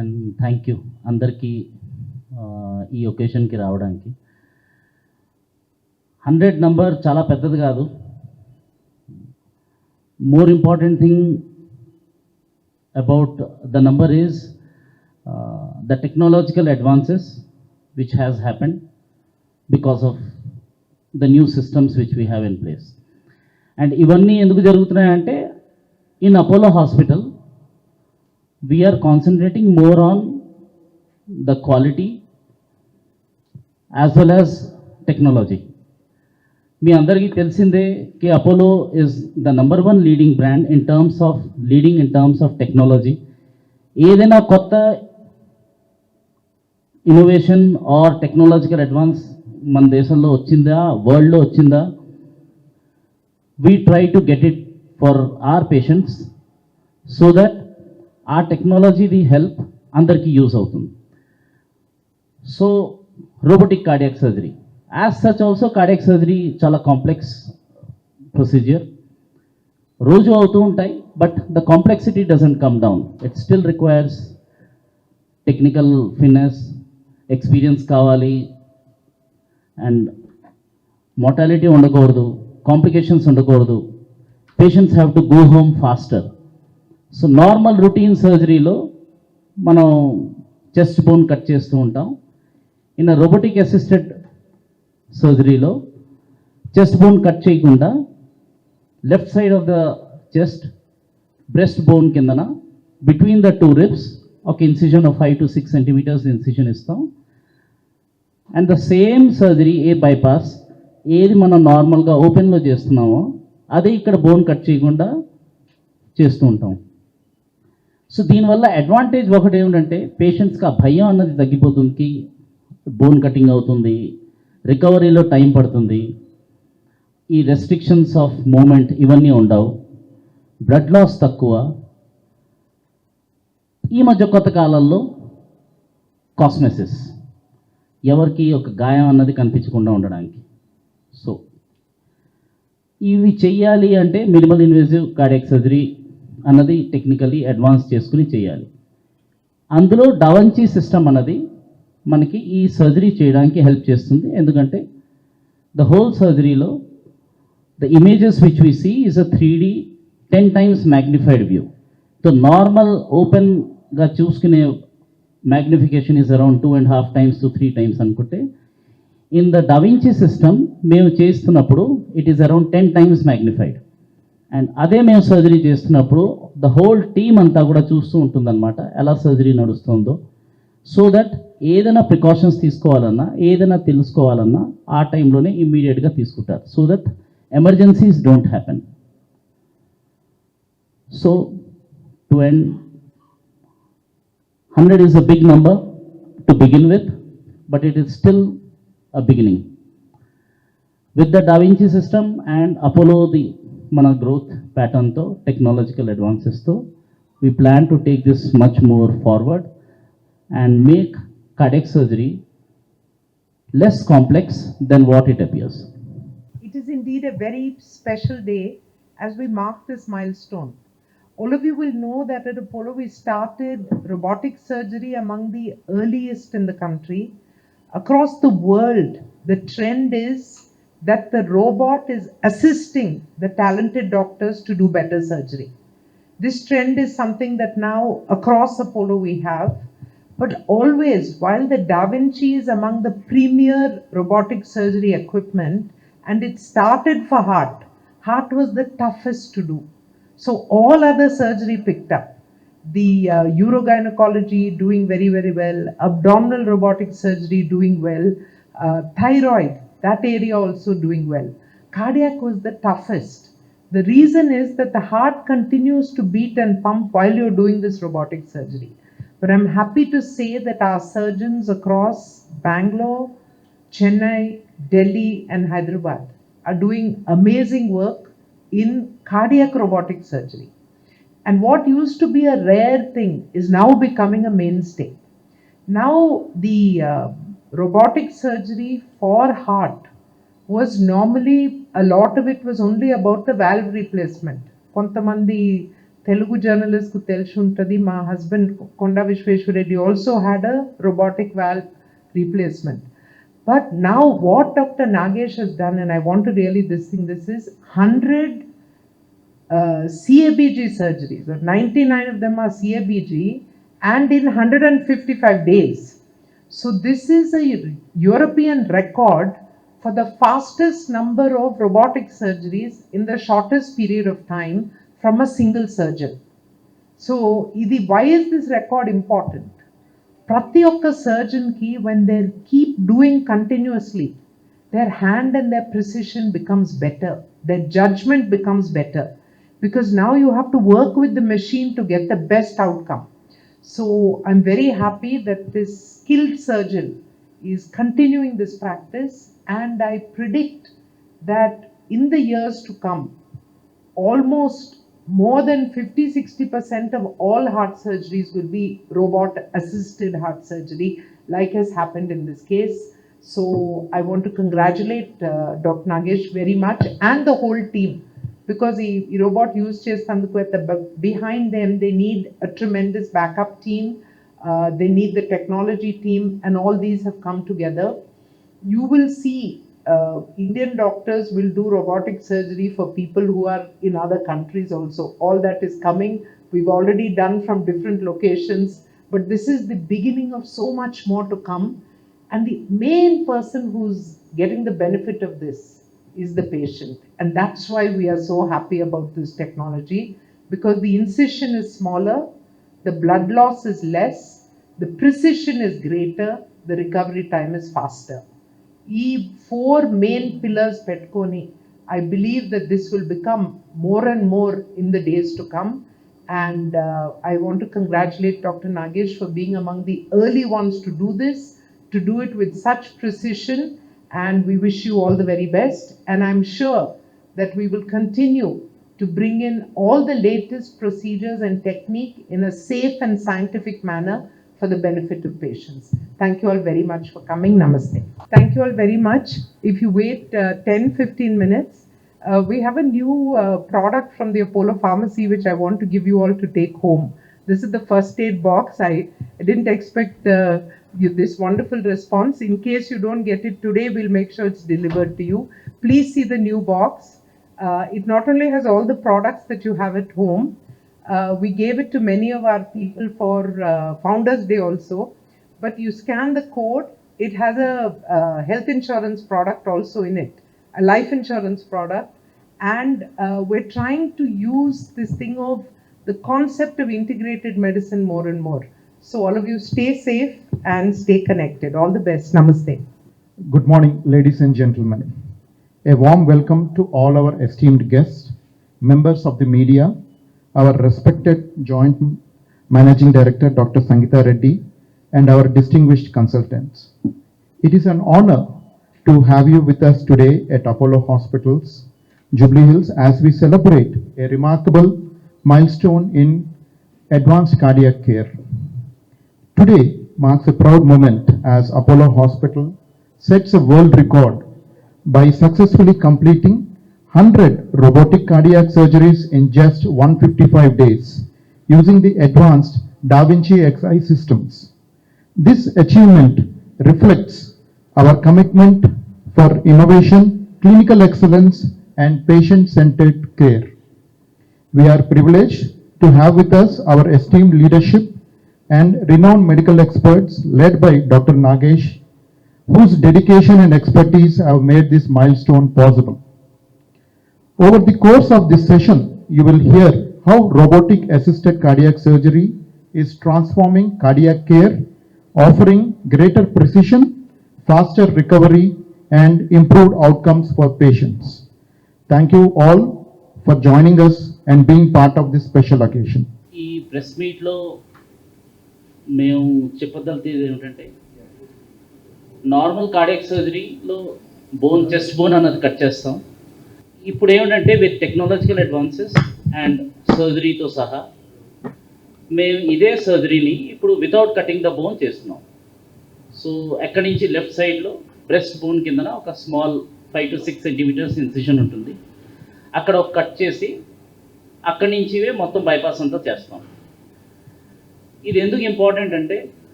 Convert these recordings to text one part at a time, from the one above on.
And thank you అందరికీ ఈ ఒకేషన్కి రావడానికి. 100 నంబర్ చాలా పెద్దది కాదు. More important thing about the number is the technological advances which has happened because of the new systems which we have in place. And ఇవన్నీ ఎందుకు జరుగుతున్నాయంటే in Apollo hospital we are concentrating more on the quality as well as technology. మీ అందరికీ తెలిసిందే కి Apollo is the number 1 leading brand in terms of technology. ఏదైనా కొత్త innovation are technological advance మన దేశంలో వచ్చిందా, వరల్డ్లో వచ్చిందా, we try to get it for our patients so that ఆ టెక్నాలజీది హెల్ప్ అందరికీ యూజ్ అవుతుంది. So robotic cardiac surgery as such also cardiac surgery చాలా కాంప్లెక్స్ ప్రొసీజర్. రోజు అవుతూ ఉంటాయి, but the complexity doesn't come down. It still requires technical fitness, experience కావాలి, and mortality ఉండకూడదు, కాంప్లికేషన్స్ ఉండకూడదు. Patients have to go home faster. So normal routine సర్జరీలో మనం chest bone cut చేస్తూ ఉంటాం. ఇన్ రోబోటిక్ అసిస్టెడ్ సర్జరీలో చెస్ట్ బోన్ కట్ చేయకుండా left side of the chest breast bone కిందన బిట్వీన్ ద 2 ribs ఒక incision of 5 to 6 centimeters incision ఇస్తాం. And the same surgery bypass ఏది మనం నార్మల్గా ఓపెన్లో చేస్తున్నామో అదే ఇక్కడ బోన్ కట్ చేయకుండా చేస్తూ ఉంటాం. సో దీనివల్ల అడ్వాంటేజ్ ఒకటి ఏమిటంటే పేషెంట్స్కి ఆ భయం అన్నది తగ్గిపోతుంది. బోన్ కటింగ్ అవుతుంది, రికవరీలో టైం పడుతుంది, ఈ రెస్ట్రిక్షన్స్ ఆఫ్ మూమెంట్ ఇవన్నీ ఉండవు, బ్లడ్ లాస్ తక్కువ. ఈ మధ్య కొత్త కాలంలో కాస్మెసిస్, ఎవరికి ఒక గాయం అన్నది కనిపించకుండా ఉండడానికి. సో ఇవి చెయ్యాలి అంటే మినిమల్ ఇన్వేజివ్ కార్డియాక్ సర్జరీ అన్నది టెక్నికలీ అడ్వాన్స్ చేసుకుని చేయాలి. అందులో డవంచి సిస్టమ్ అన్నది మనకి ఈ సర్జరీ చేయడానికి హెల్ప్ చేస్తుంది. ఎందుకంటే ద హోల్ సర్జరీలో the images which we see is a 3D 10 times magnified view. So normal ఓపెన్గా చూసుకునే magnification is around 2.5 times to 3 times అనుకుంటే, ఇన్ ద డవించి సిస్టమ్ మేము చేస్తున్నప్పుడు it is around 10 times magnified. And అదే మేము surgery చేస్తున్నప్పుడు the whole team అంతా కూడా చూస్తూ ఉంటుందన్నమాట ఎలా సర్జరీ నడుస్తుందో. సో దట్ ఏదైనా ప్రికాషన్స్ తీసుకోవాలన్నా, ఏదైనా తెలుసుకోవాలన్నా ఆ టైంలోనే ఇమ్మీడియట్గా తీసుకుంటారు. So that emergencies don't happen. So to end, 100 is a big number to begin with, but it is still a beginning. With the Da Vinci system and Apollo, the మన growth ప్యాటర్న్తో, technological అడ్వాన్సెస్తో we plan to take this much more forward and make cardiac surgery less complex than what it appears. It is indeed a very special day as we mark this milestone. All of you will know that at Apollo we started robotic surgery among the earliest in the country. Across the world, the trend is that the robot is assisting the talented doctors to do better surgery. This trend is something that now across Apollo we have, but always, while the Da Vinci is among the premier robotic surgery equipment, and it started for heart was the toughest to do. So all other surgery picked up. The urogynecology doing very, very well, abdominal robotic surgery doing well, thyroid, that area also doing well. Cardiac was the toughest. The reason is that the heart continues to beat and pump while you're doing this robotic surgery. But I'm happy to say that our surgeons across Bangalore, Chennai, Delhi, and Hyderabad are doing amazing work in cardiac robotic surgery. And what used to be a rare thing is now becoming a mainstay. Now, the robotic surgery for heart was normally, a lot of it was only about the valve replacement. కొంతమంది Telugu journalist ku telsuntadi, my husband Konda Vishweshwareddy also had a robotic valve replacement. But now what Dr. Nagesh has done, and I want to really this is 100 CABG surgeries. So 99 of them are CABG, and in 155 days. So this is a European record for the fastest number of robotic surgeries in the shortest period of time from a single surgeon. So why is this record important? ప్రతి ఒక్క సర్జన్కి when they keep doing continuously, their hand and their precision becomes better, their judgment becomes better, because now you have to work with the machine to get the best outcome. So I'm very happy that this skilled surgeon is continuing this practice, and I predict that in the years to come, almost more than 50-60% of all heart surgeries will be robot assisted heart surgery, like has happened in this case. So I want to congratulate Dr. Nagesh very much and the whole team, because ఈ robot use చేసినందుకు at the behind them they need a tremendous backup team, they need the technology team, and all these have come together. You will see Indian doctors will do robotic surgery for people who are in other countries also. All that is coming. We've already done from different locations, but this is the beginning of so much more to come. And the main person who's getting the benefit of this is the patient. And that's why we are so happy about this technology, because the incision is smaller, the blood loss is less, the precision is greater, the recovery time is faster. ఈ 4 main pillars పెట్టుకొని I believe that this will become more and more in the days to come, and I want to congratulate Dr. Nagesh for being among the early ones to do this, to do it with such precision, and we wish you all the very best, and I'm sure that we will continue to bring in all the latest procedures and technique in a safe and scientific manner for the benefit of patients. Thank you all very much for coming. Namaste. Thank you all very much. If you wait 10-15 minutes, we have a new product from the Apollo Pharmacy which I want to give you all to take home. This is the first aid box. I didn't expect this wonderful response. In case you don't get it today, we'll make sure it's delivered to you. Please see the new box. It not only has all the products that you have at home, we gave it to many of our people for Founders Day also. But you scan the code, it has a health insurance product also in it, a life insurance product. And we're trying to use this thing of the concept of integrated medicine more and more. So all of you stay safe and stay connected. All the best. Namaste. Good morning, ladies and gentlemen. A warm welcome to all our esteemed guests, members of the media, our respected Joint Managing Director, Dr. Sangeeta Reddy, and our distinguished consultants. It is an honor to have you with us today at Apollo Hospitals, Jubilee Hills, as we celebrate a remarkable milestone in advanced cardiac care. Today marks a proud moment as Apollo Hospital sets a world record by successfully completing 100 robotic cardiac surgeries in just 155 days using the advanced Da Vinci Xi systems. This achievement reflects our commitment for innovation, clinical excellence, and patient-centered care. We are privileged to have with us our esteemed leadership and renowned medical experts led by Dr. Nagesh, whose dedication and expertise have made this milestone possible. Over the course of this session, you will hear how robotic assisted cardiac surgery is transforming cardiac care, offering greater precision, faster recovery, and improved outcomes for patients. Thank you all for joining us and being part of this special occasion. ఈ press మీట్లో మేము చెప్పదలుచుకున్నది ఏమిటంటే, normal cardiac సర్జరీలో chest bone అన్నది cut చేస్తాం. ఇప్పుడు ఏమిటంటే with technological advances and సర్జరీతో సహా మేము ఇదే సర్జరీని ఇప్పుడు వితౌట్ కటింగ్ ద బోన్ చేస్తున్నాం. సో ఎక్కడి నుంచి లెఫ్ట్ సైడ్లో బ్రెస్ట్ బోన్ కిందన ఒక స్మాల్ 5 to 6 సెంటీమీటర్స్ ఇన్సిషన్ ఉంటుంది. అక్కడ ఒక కట్ చేసి అక్కడి నుంచివే మొత్తం బైపాస్ అంతా చేస్తాం. ఇది ఎందుకు ఇంపార్టెంట్ అంటే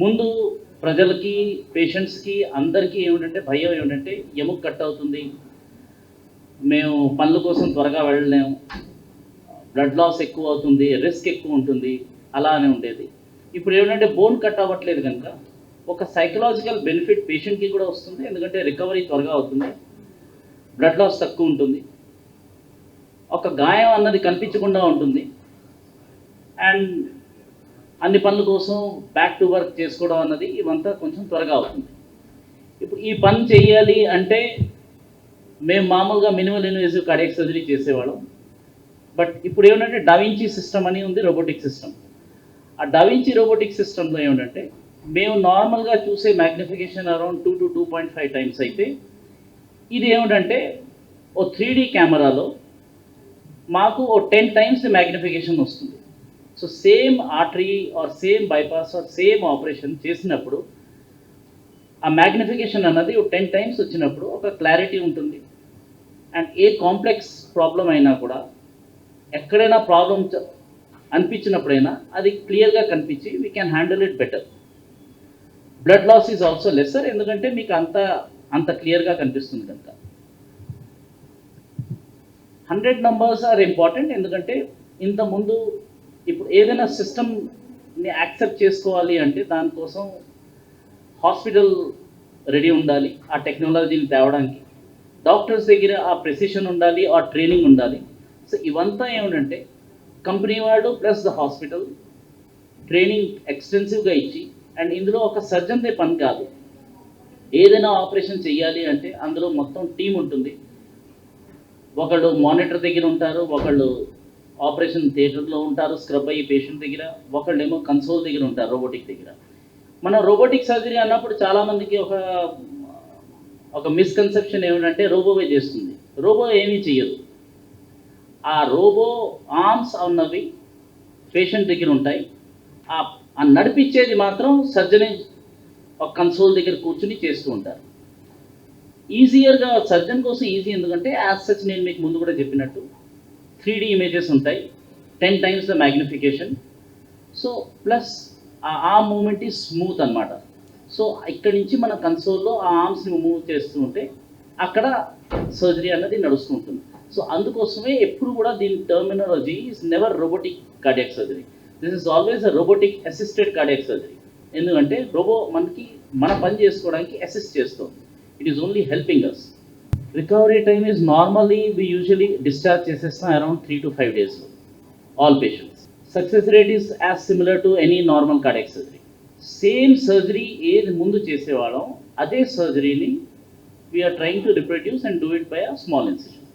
ముందు ప్రజలకి, పేషెంట్స్కి అందరికీ ఏమిటంటే భయం ఏమిటంటే ఎముక కట్ అవుతుంది, మేము పనుల కోసం త్వరగా వెళ్ళలేము, బ్లడ్ లాస్ ఎక్కువ అవుతుంది, రిస్క్ ఎక్కువ ఉంటుంది, అలా అని ఉండేది. ఇప్పుడు ఏమిటంటే బోన్ కట్ అవ్వట్లేదు కనుక ఒక సైకలాజికల్ బెనిఫిట్ పేషెంట్కి కూడా వస్తుంది, ఎందుకంటే రికవరీ త్వరగా అవుతుంది, బ్లడ్ లాస్ తక్కువ ఉంటుంది, ఒక గాయం అన్నది కనిపించకుండా ఉంటుంది, అండ్ అన్ని పనుల కోసం బ్యాక్ టు వర్క్ చేసుకోవడం అన్నది ఇవంతా కొంచెం త్వరగా అవుతుంది. ఇప్పుడు ఈ పని చేయాలి అంటే మేము మామూలుగా మినిమల్ ఇన్వేసివ్ కార్డియాక్ సర్జరీ చేసేవాళ్ళం. బట్ ఇప్పుడు ఏమిటంటే డావించి సిస్టమ్ అని ఉంది, రోబోటిక్ సిస్టమ్. ఆ డావించి రోబోటిక్ సిస్టంలో ఏమిటంటే మేము నార్మల్గా చూసే మ్యాగ్నిఫికేషన్ అరౌండ్ 2 to 2.5 టైమ్స్ అయితే ఇది ఏమిటంటే ఓ 3D కెమెరాలో మాకు ఓ 10 టైమ్స్ మ్యాగ్నిఫికేషన్ వస్తుంది. So same artery or same bypass or same operation చేసినప్పుడు ఆ మ్యాగ్నిఫికేషన్ అన్నది ఓ 10 టైమ్స్ వచ్చినప్పుడు ఒక క్లారిటీ ఉంటుంది. అండ్ ఏ కాంప్లెక్స్ ప్రాబ్లం అయినా కూడా ఎక్కడైనా ప్రాబ్లం అనిపించినప్పుడైనా అది క్లియర్గా కనిపించి we can handle it better. Blood loss is also lesser, ఎందుకంటే మీకు అంత క్లియర్గా కనిపిస్తుంది కనుక. 100 numbers ఆర్ ఇంపార్టెంట్, ఎందుకంటే ఇంతకుముందు ఇప్పుడు ఏదైనా సిస్టమ్ని యాక్సెప్ట్ చేసుకోవాలి అంటే దానికోసం హాస్పిటల్ రెడీ ఉండాలి, ఆ టెక్నాలజీని తేవడానికి డాక్టర్స్ దగ్గర ఆ ప్రెసిషన్ ఉండాలి, ఆ ట్రైనింగ్ ఉండాలి. సో ఇవంతా ఏమిటంటే కంపెనీ వాళ్ళు ప్లస్ ద హాస్పిటల్ ట్రైనింగ్ ఎక్స్టెన్సివ్గా ఇచ్చి, అండ్ ఇందులో ఒక సర్జన్దే పని కాదు, ఏదైనా ఆపరేషన్ చేయాలి అంటే అందులో మొత్తం టీం ఉంటుంది. ఒకళ్ళు మానిటర్ దగ్గర ఉంటారు, ఒకళ్ళు ఆపరేషన్ థియేటర్లో ఉంటారు స్క్రబ్ అయ్యి పేషెంట్ దగ్గర, ఒకళ్ళేమో కన్సోల్ దగ్గర ఉంటారు రోబోటిక్ దగ్గర. మనం రోబోటిక్ సర్జరీ అన్నప్పుడు చాలామందికి ఒక మిస్కన్సెప్షన్ ఏమిటంటే రోబోవే చేస్తుంది. రోబో ఏమీ చేయదు. ఆ రోబో ఆర్మ్స్ అన్నవి పేషెంట్ దగ్గర ఉంటాయి, ఆ నడిపించేది మాత్రం సర్జరీ ఒక కన్సోల్ దగ్గర కూర్చుని చేస్తూ ఉంటారు. ఈజియర్గా సర్జన్ కోసం ఈజీ, ఎందుకంటే యాజ్ సచ్ నేను మీకు ముందు కూడా చెప్పినట్టు 3D ఇమేజెస్ ఉంటాయి, 10 times the magnification. So plus ఆ మూమెంట్ ఈ స్మూత్ అనమాట. సో ఇక్కడి నుంచి మన కన్సోల్లో ఆ ఆర్మ్స్ని మూవ్ చేస్తూ ఉంటే అక్కడ సర్జరీ అన్నది నడుస్తూ ఉంటుంది. సో అందుకోసమే ఎప్పుడు కూడా దీని terminology is never robotic cardiac surgery, this is always a robotic assisted cardiac surgery. ఎందుకంటే రోబో మన పని చేసుకోవడానికి అసిస్ట్ చేస్తుంది, it is only helping us. Recovery time is normally we usually discharge చేసేస్తాం అరౌండ్ 3 to 5 daysలో all patients. Success rate is as similar to any normal cardiac surgery. Same surgery ఏది ముందు చేసేవాళ్ళం అదే సర్జరీని we're trying to reproduce and do it by a small incision.